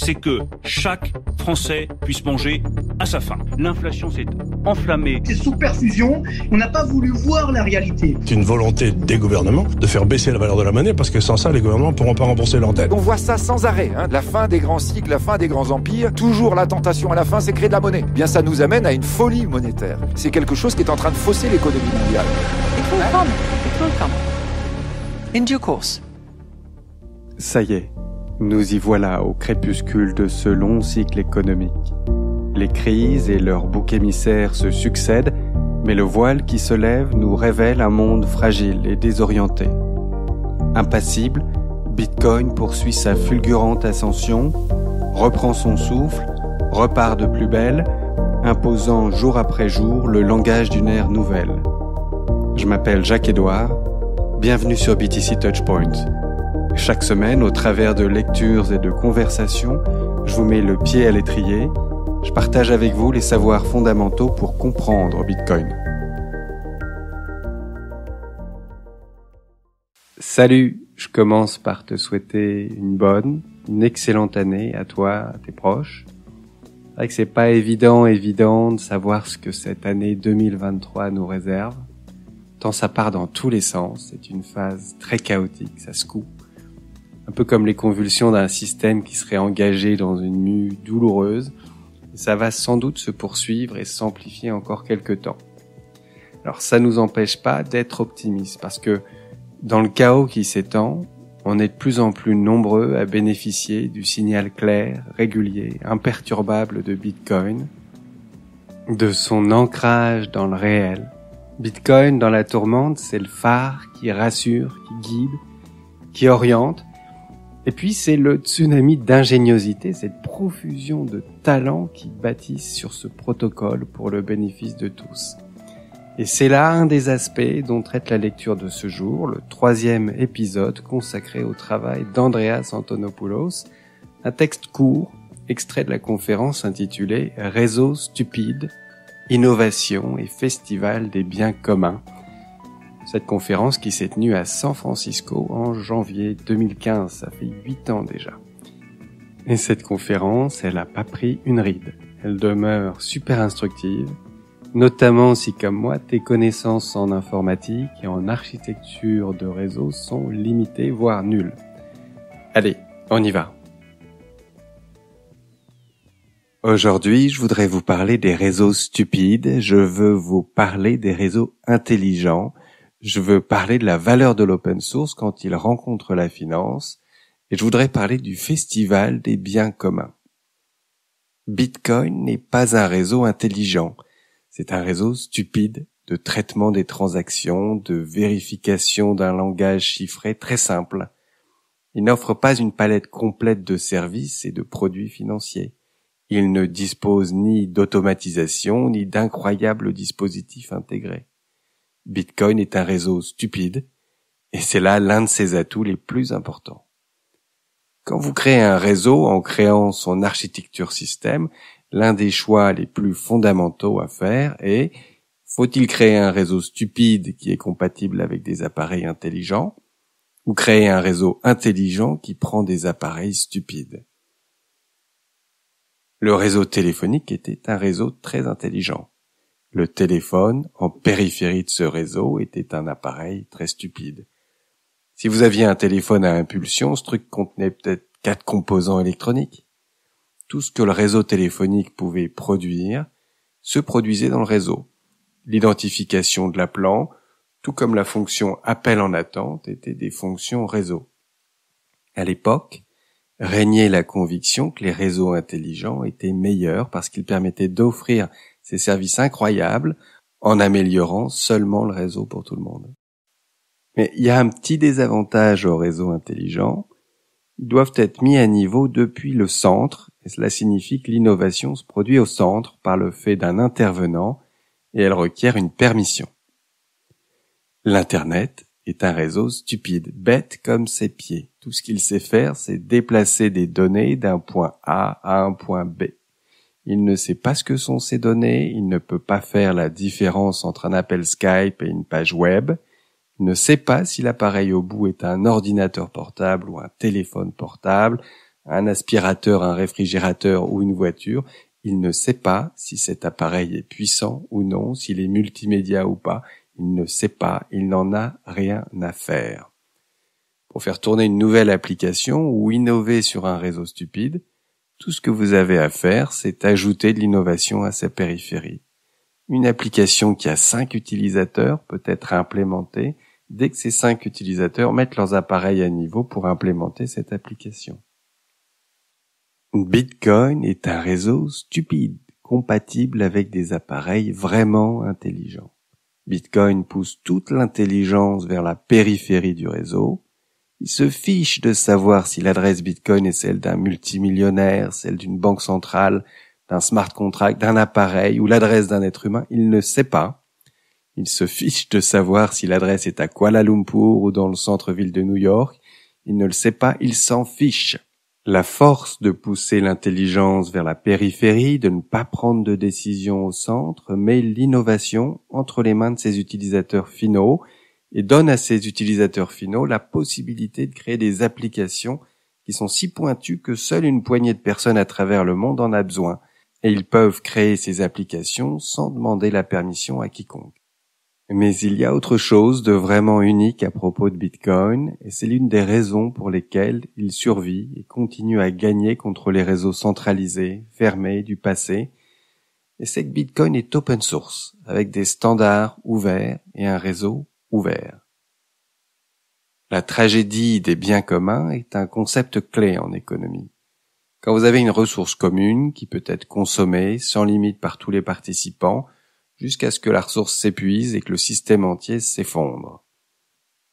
c'est que chaque Français puisse manger à sa faim. L'inflation s'est enflammée. C'est sous perfusion, on n'a pas voulu voir la réalité. C'est une volonté des gouvernements de faire baisser la valeur de la monnaie parce que sans ça, les gouvernements ne pourront pas rembourser leurs dettes. On voit ça sans arrêt, la fin des grands cycles, la fin des grands empires. Toujours la tentation à la fin, c'est créer de la monnaie. Bien, ça nous amène à une folie monétaire. C'est quelque chose qui est en train de fausser l'économie mondiale. It will come. In due course. Ça y est, nous y voilà au crépuscule de ce long cycle économique. Les crises et leurs boucs émissaires se succèdent, mais le voile qui se lève nous révèle un monde fragile et désorienté. Impassible, Bitcoin poursuit sa fulgurante ascension, reprend son souffle, repart de plus belle, imposant jour après jour le langage d'une ère nouvelle. Je m'appelle Jacques-Édouard, bienvenue sur BTC Touchpoint. Chaque semaine, au travers de lectures et de conversations, je vous mets le pied à l'étrier. Je partage avec vous les savoirs fondamentaux pour comprendre Bitcoin. Salut, je commence par te souhaiter une excellente année à toi, à tes proches. C'est vrai que c'est pas évident de savoir ce que cette année 2023 nous réserve. Tant ça part dans tous les sens, c'est une phase très chaotique, ça secoue. Un peu comme les convulsions d'un système qui serait engagé dans une mue douloureuse. Et ça va sans doute se poursuivre et s'amplifier encore quelque temps. Alors ça nous empêche pas d'être optimistes parce que dans le chaos qui s'étend, on est de plus en plus nombreux à bénéficier du signal clair, régulier, imperturbable de Bitcoin, de son ancrage dans le réel. Bitcoin dans la tourmente, c'est le phare qui rassure, qui guide, qui oriente. Et puis c'est le tsunami d'ingéniosité, cette profusion de talents qui bâtissent sur ce protocole pour le bénéfice de tous. Et c'est là un des aspects dont traite la lecture de ce jour, le 3e épisode consacré au travail d'Andreas Antonopoulos, un texte court, extrait de la conférence intitulée « Réseau stupide, innovation et festival des biens communs ». Cette conférence qui s'est tenue à San Francisco en janvier 2015, ça fait 8 ans déjà. Et cette conférence, elle a pas pris une ride. Elle demeure super instructive, notamment si comme moi, tes connaissances en informatique et en architecture de réseau sont limitées, voire nulles. Allez, on y va. Aujourd'hui, je voudrais vous parler des réseaux stupides, je veux vous parler des réseaux intelligents. Je veux parler de la valeur de l'open source quand il rencontre la finance, et je voudrais parler du festival des biens communs. Bitcoin n'est pas un réseau intelligent, c'est un réseau stupide de traitement des transactions, de vérification d'un langage chiffré très simple. Il n'offre pas une palette complète de services et de produits financiers. Il ne dispose ni d'automatisation, ni d'incroyables dispositifs intégrés. Bitcoin est un réseau stupide, et c'est là l'un de ses atouts les plus importants. Quand vous créez un réseau en créant son architecture système, l'un des choix les plus fondamentaux à faire est, faut-il créer un réseau stupide qui est compatible avec des appareils intelligents, ou créer un réseau intelligent qui prend des appareils stupides? Le réseau téléphonique était un réseau très intelligent. Le téléphone, en périphérie de ce réseau, était un appareil très stupide. Si vous aviez un téléphone à impulsion, ce truc contenait peut-être 4 composants électroniques. Tout ce que le réseau téléphonique pouvait produire se produisait dans le réseau. L'identification de l'appelant, tout comme la fonction appel en attente, étaient des fonctions réseau. À l'époque, régnait la conviction que les réseaux intelligents étaient meilleurs parce qu'ils permettaient d'offrir ces services incroyables en améliorant seulement le réseau pour tout le monde. Mais il y a un petit désavantage aux réseaux intelligents. Ils doivent être mis à niveau depuis le centre, et cela signifie que l'innovation se produit au centre par le fait d'un intervenant, et elle requiert une permission. L'Internet est un réseau stupide, bête comme ses pieds. Tout ce qu'il sait faire, c'est déplacer des données d'un point A à un point B. Il ne sait pas ce que sont ces données, il ne peut pas faire la différence entre un appel Skype et une page web, il ne sait pas si l'appareil au bout est un ordinateur portable ou un téléphone portable, un aspirateur, un réfrigérateur ou une voiture, il ne sait pas si cet appareil est puissant ou non, s'il est multimédia ou pas, il ne sait pas, il n'en a rien à faire. Pour faire tourner une nouvelle application ou innover sur un réseau stupide, tout ce que vous avez à faire, c'est ajouter de l'innovation à sa périphérie. Une application qui a 5 utilisateurs peut être implémentée dès que ces 5 utilisateurs mettent leurs appareils à niveau pour implémenter cette application. Bitcoin est un réseau stupide, compatible avec des appareils vraiment intelligents. Bitcoin pousse toute l'intelligence vers la périphérie du réseau. Il se fiche de savoir si l'adresse Bitcoin est celle d'un multimillionnaire, celle d'une banque centrale, d'un smart contract, d'un appareil ou l'adresse d'un être humain. Il ne sait pas. Il se fiche de savoir si l'adresse est à Kuala Lumpur ou dans le centre-ville de New York. Il ne le sait pas, il s'en fiche. La force de pousser l'intelligence vers la périphérie, de ne pas prendre de décision au centre, met l'innovation entre les mains de ses utilisateurs finaux et donne à ces utilisateurs finaux la possibilité de créer des applications qui sont si pointues que seule une poignée de personnes à travers le monde en a besoin. Et ils peuvent créer ces applications sans demander la permission à quiconque. Mais il y a autre chose de vraiment unique à propos de Bitcoin, et c'est l'une des raisons pour lesquelles il survit et continue à gagner contre les réseaux centralisés, fermés du passé, et c'est que Bitcoin est open source, avec des standards ouverts et un réseau ouvert. La tragédie des biens communs est un concept clé en économie. Quand vous avez une ressource commune qui peut être consommée sans limite par tous les participants, jusqu'à ce que la ressource s'épuise et que le système entier s'effondre.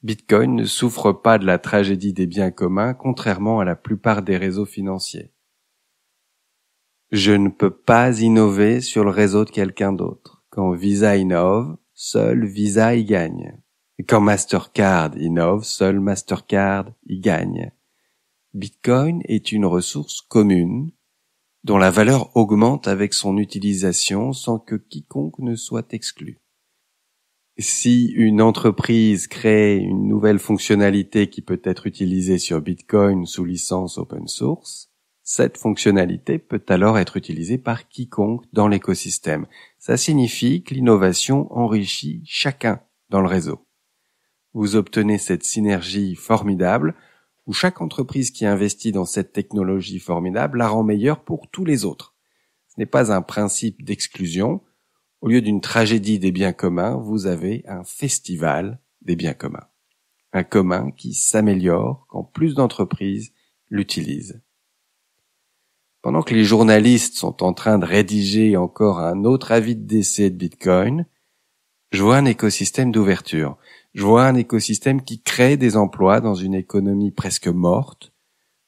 Bitcoin ne souffre pas de la tragédie des biens communs, contrairement à la plupart des réseaux financiers. Je ne peux pas innover sur le réseau de quelqu'un d'autre. Quand Visa innove, seul Visa y gagne. Et quand Mastercard innove, seul Mastercard y gagne. Bitcoin est une ressource commune dont la valeur augmente avec son utilisation sans que quiconque ne soit exclu. Si une entreprise crée une nouvelle fonctionnalité qui peut être utilisée sur Bitcoin sous licence open source, cette fonctionnalité peut alors être utilisée par quiconque dans l'écosystème. Ça signifie que l'innovation enrichit chacun dans le réseau. Vous obtenez cette synergie formidable où chaque entreprise qui investit dans cette technologie formidable la rend meilleure pour tous les autres. Ce n'est pas un principe d'exclusion. Au lieu d'une tragédie des biens communs, vous avez un festival des biens communs. Un commun qui s'améliore quand plus d'entreprises l'utilisent. Pendant que les journalistes sont en train de rédiger encore un autre avis de décès de Bitcoin, je vois un écosystème d'ouverture. Je vois un écosystème qui crée des emplois dans une économie presque morte.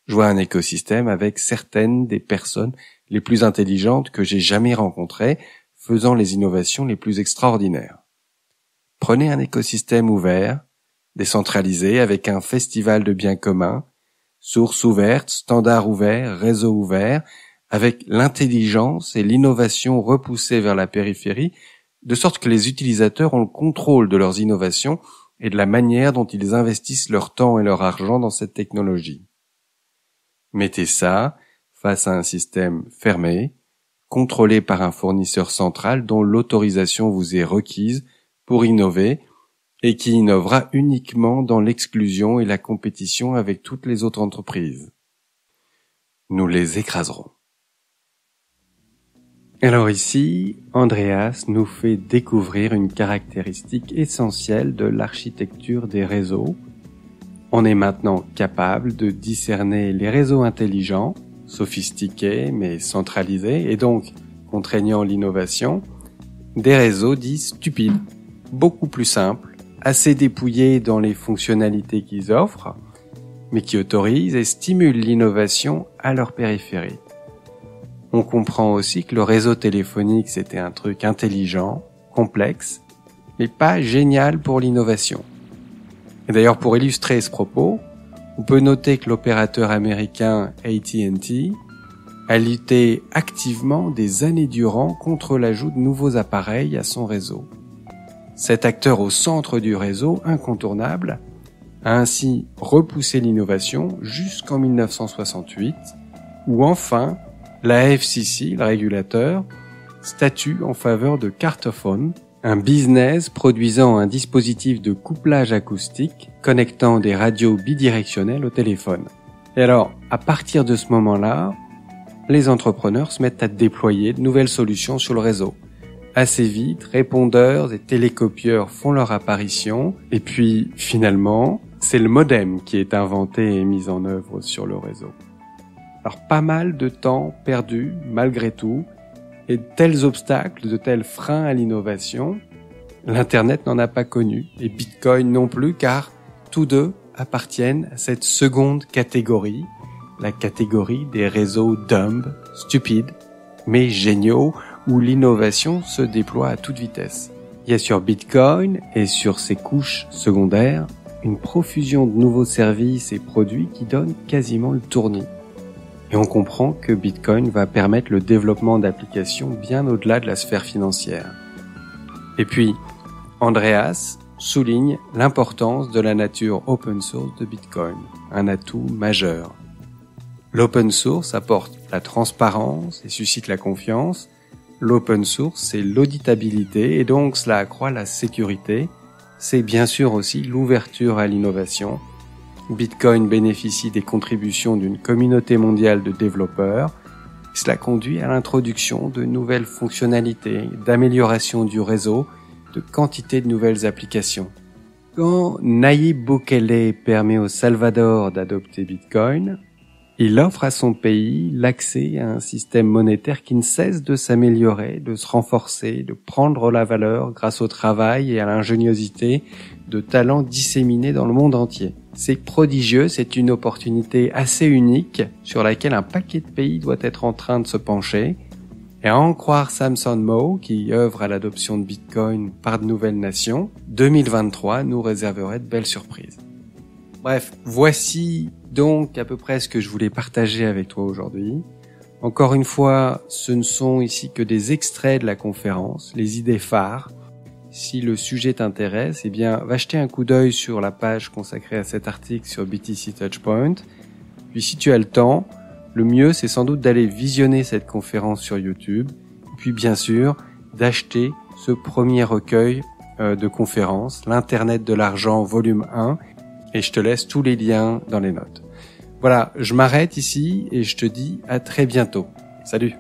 Je vois un écosystème avec certaines des personnes les plus intelligentes que j'ai jamais rencontrées, faisant les innovations les plus extraordinaires. Prenez un écosystème ouvert, décentralisé, avec un festival de biens communs, sources ouvertes, standards ouverts, réseaux ouverts, avec l'intelligence et l'innovation repoussées vers la périphérie, de sorte que les utilisateurs ont le contrôle de leurs innovations et de la manière dont ils investissent leur temps et leur argent dans cette technologie. Mettez ça face à un système fermé, contrôlé par un fournisseur central dont l'autorisation vous est requise pour innover et qui innovera uniquement dans l'exclusion et la compétition avec toutes les autres entreprises. Nous les écraserons. Alors ici, Andreas nous fait découvrir une caractéristique essentielle de l'architecture des réseaux. On est maintenant capable de discerner les réseaux intelligents, sophistiqués mais centralisés et donc contraignant l'innovation, des réseaux dits stupides, beaucoup plus simples, assez dépouillés dans les fonctionnalités qu'ils offrent, mais qui autorisent et stimulent l'innovation à leur périphérie. On comprend aussi que le réseau téléphonique, c'était un truc intelligent, complexe, mais pas génial pour l'innovation. Et d'ailleurs, pour illustrer ce propos, on peut noter que l'opérateur américain AT&T a lutté activement des années durant contre l'ajout de nouveaux appareils à son réseau. Cet acteur au centre du réseau, incontournable, a ainsi repoussé l'innovation jusqu'en 1968, où enfin, la FCC, le régulateur, statue en faveur de Cartophone, un business produisant un dispositif de couplage acoustique connectant des radios bidirectionnelles au téléphone. Et alors, à partir de ce moment-là, les entrepreneurs se mettent à déployer de nouvelles solutions sur le réseau. Assez vite, répondeurs et télécopieurs font leur apparition, et puis, finalement, c'est le modem qui est inventé et mis en œuvre sur le réseau. Alors, pas mal de temps perdu, malgré tout, et de tels obstacles, de tels freins à l'innovation, l'Internet n'en a pas connu, et Bitcoin non plus, car tous deux appartiennent à cette seconde catégorie, la catégorie des réseaux dumb, stupides, mais géniaux, où l'innovation se déploie à toute vitesse. Il y a sur Bitcoin et sur ses couches secondaires une profusion de nouveaux services et produits qui donnent quasiment le tournis. Et on comprend que Bitcoin va permettre le développement d'applications bien au-delà de la sphère financière. Et puis, Andreas souligne l'importance de la nature open source de Bitcoin, un atout majeur. L'open source apporte la transparence et suscite la confiance. L'open source, c'est l'auditabilité et donc cela accroît la sécurité. C'est bien sûr aussi l'ouverture à l'innovation. Bitcoin bénéficie des contributions d'une communauté mondiale de développeurs. Cela conduit à l'introduction de nouvelles fonctionnalités, d'amélioration du réseau, de quantité de nouvelles applications. Quand Nayib Bukele permet au Salvador d'adopter Bitcoin, il offre à son pays l'accès à un système monétaire qui ne cesse de s'améliorer, de se renforcer, de prendre la valeur grâce au travail et à l'ingéniosité de talents disséminés dans le monde entier. C'est prodigieux, c'est une opportunité assez unique sur laquelle un paquet de pays doit être en train de se pencher. Et à en croire Samson Mow, qui œuvre à l'adoption de Bitcoin par de nouvelles nations, 2023 nous réserverait de belles surprises. Bref, voici donc à peu près ce que je voulais partager avec toi aujourd'hui. Encore une fois, ce ne sont ici que des extraits de la conférence, les idées phares. Si le sujet t'intéresse, eh bien, va jeter un coup d'œil sur la page consacrée à cet article sur BTC Touchpoint. Puis si tu as le temps, le mieux c'est sans doute d'aller visionner cette conférence sur YouTube. Et puis bien sûr, d'acheter ce premier recueil de conférences, l'Internet de l'argent volume 1. Et je te laisse tous les liens dans les notes. Voilà, je m'arrête ici et je te dis à très bientôt. Salut!